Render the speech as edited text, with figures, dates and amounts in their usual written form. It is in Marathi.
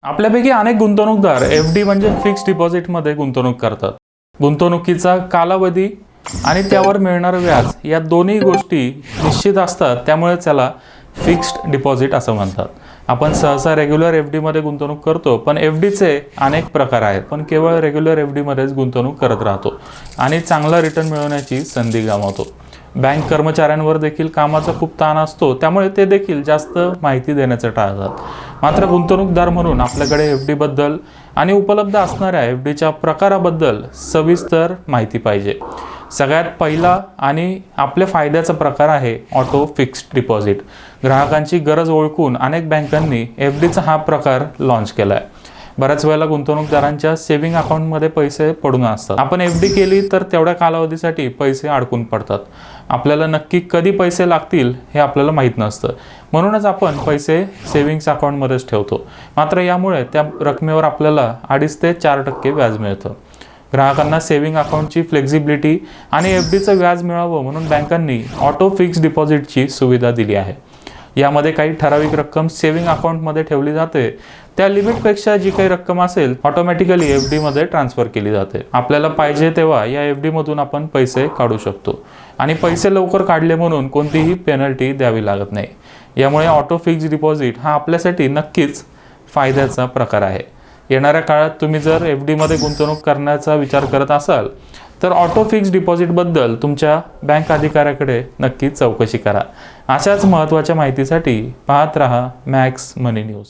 आपल्यापैकी अनेक गुंतवणूकदार एफ-डी म्हणजे फिक्स्ड डिपॉझिटमध्ये गुंतवणूक करतात. गुंतवणुकीचा कालावधी आणि त्यावर मिळणारं व्याज या दोन्ही गोष्टी निश्चित असतात, त्यामुळे त्याला फिक्स्ड डिपॉझिट असं म्हणतात. आपण सहसा रेग्युलर एफ-डीमध्ये गुंतवणूक करतो, पण एफ-डीचे अनेक प्रकार आहेत. पण केवळ रेग्युलर एफ-डीमध्येच गुंतवणूक करत राहतो आणि चांगला रिटर्न मिळवण्याची संधी गमावतो. बँक कर्मचाऱ्यांवर देखील कामाचा खूप ताण असतो, त्यामुळे ते देखील जास्त माहिती देण्याचं टाळतात. मात्र गुंतवणूकदार म्हणून आपल्याकडे एफ-डीबद्दल आणि उपलब्ध असणाऱ्या एफ-डीच्या प्रकाराबद्दल सविस्तर माहिती पाहिजे. सगळ्यात पहिला आणि आपल्या फायद्याचा प्रकार आहे ऑटो फिक्स्ड डिपॉझिट. ग्राहकांची गरज ओळखून अनेक बँकांनी एफ-डीचा हा प्रकार लॉन्च केला आहे. बऱ्याच वेळेला गुंतवणूकदारांच्या सेव्हिंग अकाउंटमध्ये पैसे पडून असतात. आपण एफ-डी केली तर तेवढ्या कालावधीसाठी पैसे अडकून पडतात. आपल्याला नक्की कधी पैसे लागतील हे आपल्याला माहीत नसतं, म्हणूनच आपण पैसे सेव्हिंग्स अकाउंटमध्येच ठेवतो. मात्र यामुळे त्या रकमेवर आपल्याला 2.5 ते 4% व्याज मिळतं. ग्राहकांना सेव्हिंग अकाउंटची फ्लेक्झिबिलिटी आणि एफ-डीचं व्याज मिळावं म्हणून बँकांनी ऑटो फिक्स्ड डिपॉझिटची सुविधा दिली आहे. यामध्ये काही ठराविक रक्कम सेव्हिंग अकाउंटमध्ये ठेवली जाते. त्या लिमिटपेक्षा जी काही रक्कम असेल ऑटोमॅटिकली एफ-डीमध्ये ट्रान्सफर केली जाते. आपल्याला पाहिजे तेव्हा या एफ-डीमधून आपण पैसे काढू शकतो आणि पैसे लवकर काढले म्हणून कोणतीही पेनल्टी द्यावी लागत नाही. यामुळे ऑटो फिक्स्ड डिपॉझिट हा आपल्यासाठी नक्कीच फायद्याचा प्रकार आहे. येणाऱ्या काळात तुम्ही जर एफ-डीमध्ये गुंतवणूक करण्याचा विचार करत असाल तर ऑटो फिक्स्ड डिपॉझिटबद्दल तुमच्या बँक अधिकाऱ्याकडे नक्की चौकशी करा. अशाच महत्त्वाच्या माहितीसाठी पाहत रहा मॅक्स मनी न्यूज.